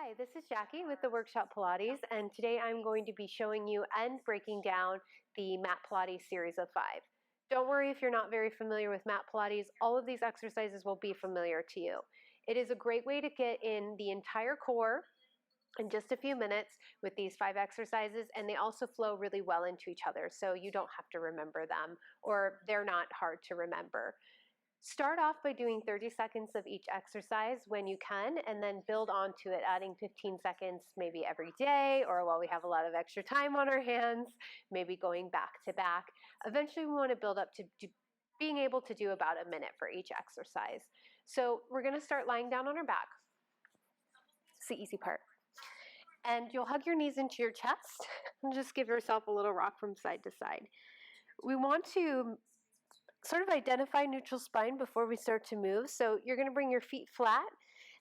Hi, this is Jackie with the Workshop Pilates, and today I'm going to be showing you and breaking down the Mat Pilates series of 5. Don't worry if you're not very familiar with Mat Pilates, all of these exercises will be familiar to you. It is a great way to get in the entire core in just a few minutes with these 5 exercises, and they also flow really well into each other, so you don't have to remember them, or they're not hard to remember. Start off by doing 30 seconds of each exercise when you can, and then build onto it, adding 15 seconds maybe every day, or while we have a lot of extra time on our hands, maybe going back to back. Eventually we want to build up to being able to do about a minute for each exercise. So we're going to start lying down on our back. It's the easy part. And you'll hug your knees into your chest and just give yourself a little rock from side to side. We want to sort of identify neutral spine before we start to move. So you're going to bring your feet flat,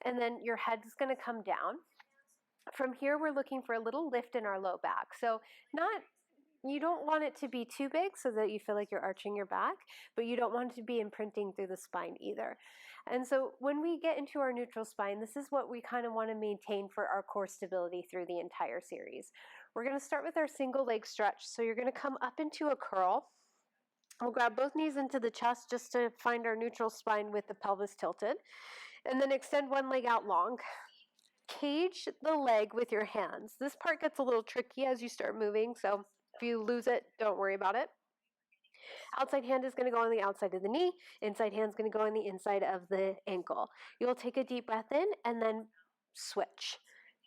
and then your head is going to come down. From here, we're looking for a little lift in our low back. So you don't want it to be too big so that you feel like you're arching your back, but you don't want it to be imprinting through the spine either. And so when we get into our neutral spine, this is what we kind of want to maintain for our core stability through the entire series. We're going to start with our single leg stretch. So you're going to come up into a curl. We'll grab both knees into the chest just to find our neutral spine with the pelvis tilted. And then extend one leg out long. Cage the leg with your hands. This part gets a little tricky as you start moving, so if you lose it, don't worry about it. Outside hand is going to go on the outside of the knee. Inside hand is going to go on the inside of the ankle. You'll take a deep breath in and then switch.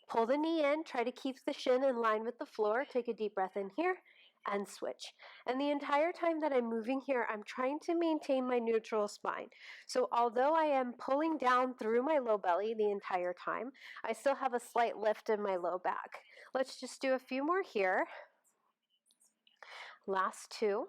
Pull the knee in. Try to keep the shin in line with the floor. Take a deep breath in here and switch. And the entire time that I'm moving here, I'm trying to maintain my neutral spine. So although I am pulling down through my low belly the entire time, I still have a slight lift in my low back. Let's just do a few more here. Last 2.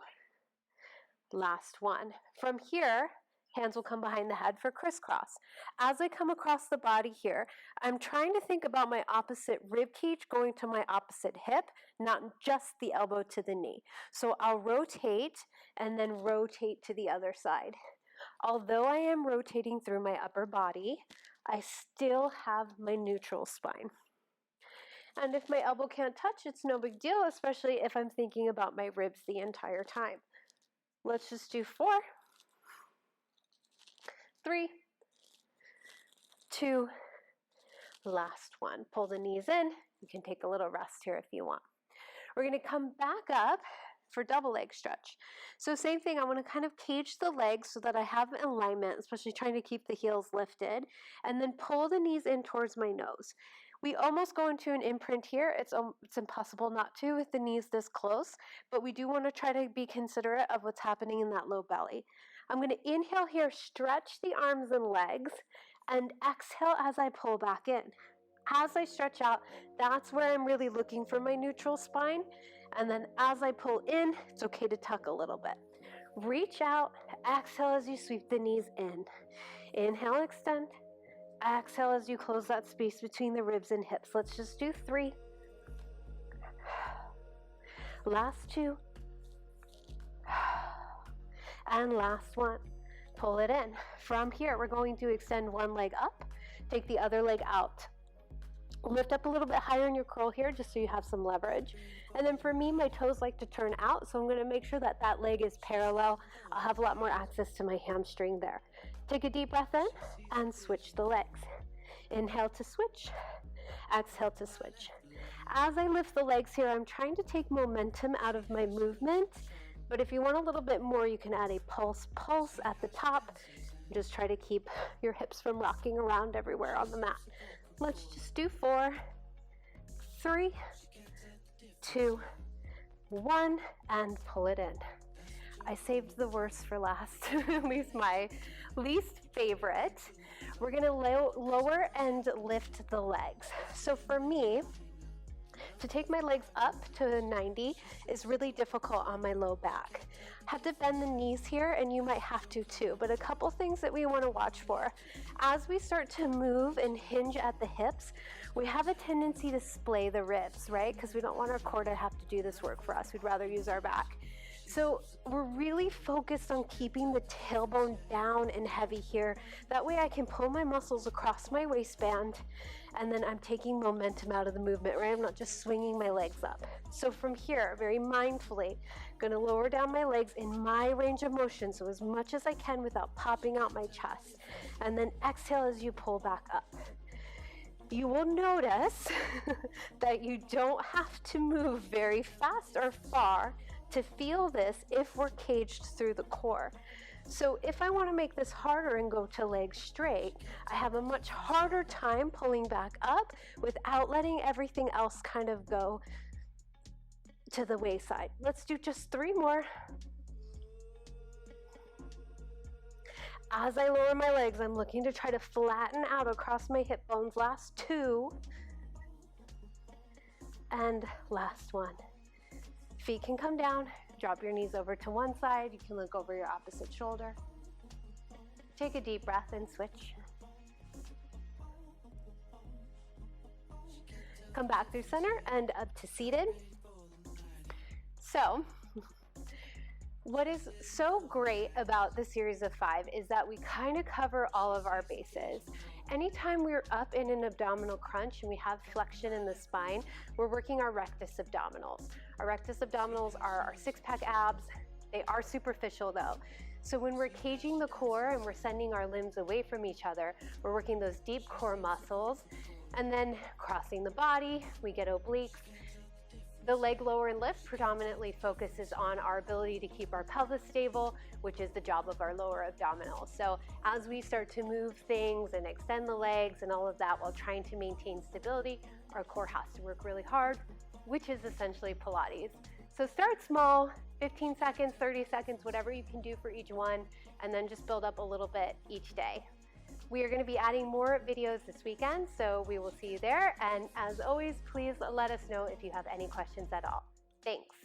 Last 1. From here, hands will come behind the head for crisscross. As I come across the body here, I'm trying to think about my opposite rib cage going to my opposite hip, not just the elbow to the knee. So I'll rotate and then rotate to the other side. Although I am rotating through my upper body, I still have my neutral spine. And if my elbow can't touch, it's no big deal, especially if I'm thinking about my ribs the entire time. Let's just do 4. 3, 2, last 1. Pull the knees in. You can take a little rest here if you want. We're going to come back up for double leg stretch. So same thing, I want to kind of cage the legs so that I have alignment, especially trying to keep the heels lifted, and then pull the knees in towards my nose. We almost go into an imprint here. It's impossible not to with the knees this close, but we do want to try to be considerate of what's happening in that low belly. I'm going to inhale here, stretch the arms and legs, and exhale as I pull back in. As I stretch out, that's where I'm really looking for my neutral spine. And then as I pull in, it's okay to tuck a little bit. Reach out, exhale as you sweep the knees in. Inhale, extend. Exhale as you close that space between the ribs and hips. Let's just do 3. Last 2. And last 1. Pull it in. From here, we're going to extend one leg up, take the other leg out. Lift up a little bit higher in your curl here just so you have some leverage. And then for me, my toes like to turn out, so I'm going to make sure that that leg is parallel. I'll have a lot more access to my hamstring there. Take a deep breath in and switch the legs. Inhale to switch. Exhale to switch. As I lift the legs here, I'm trying to take momentum out of my movement. But if you want a little bit more, you can add a pulse at the top. Just try to keep your hips from rocking around everywhere on the mat. Let's just do 4, 3, 2, 1, and pull it in. I saved the worst for last, at least my least favorite. We're going to lower and lift the legs. So for me, to take my legs up to 90 is really difficult on my low back. I have to bend the knees here, and you might have to too, but a couple things that we want to watch for. As we start to move and hinge at the hips, we have a tendency to splay the ribs, right? Because we don't want our core to have to do this work for us. We'd rather use our back. So we're really focused on keeping the tailbone down and heavy here. That way I can pull my muscles across my waistband, and then I'm taking momentum out of the movement, right? I'm not just swinging my legs up. So from here, very mindfully, going to lower down my legs in my range of motion, so as much as I can without popping out my chest. And then exhale as you pull back up. You will notice that you don't have to move very fast or far to feel this if we're caged through the core. So if I want to make this harder and go to legs straight, I have a much harder time pulling back up without letting everything else kind of go to the wayside. Let's do just 3 more. As I lower my legs, I'm looking to try to flatten out across my hip bones. Last 2. And last 1. Feet can come down. Drop your knees over to one side. You can look over your opposite shoulder. Take a deep breath and switch. Come back through center and up to seated. So, what is so great about the series of 5 is that we kind of cover all of our bases. Anytime we're up in an abdominal crunch and we have flexion in the spine, we're working our rectus abdominals. Our rectus abdominals are our 6-pack abs. They are superficial though. So when we're caging the core and we're sending our limbs away from each other, we're working those deep core muscles. And then crossing the body, we get obliques. The leg lower and lift predominantly focuses on our ability to keep our pelvis stable, which is the job of our lower abdominals. So as we start to move things and extend the legs and all of that while trying to maintain stability, our core has to work really hard, which is essentially Pilates. So start small, 15 seconds, 30 seconds, whatever you can do for each one, and then just build up a little bit each day. We are going to be adding more videos this weekend, so we will see you there. And as always, please let us know if you have any questions at all. Thanks.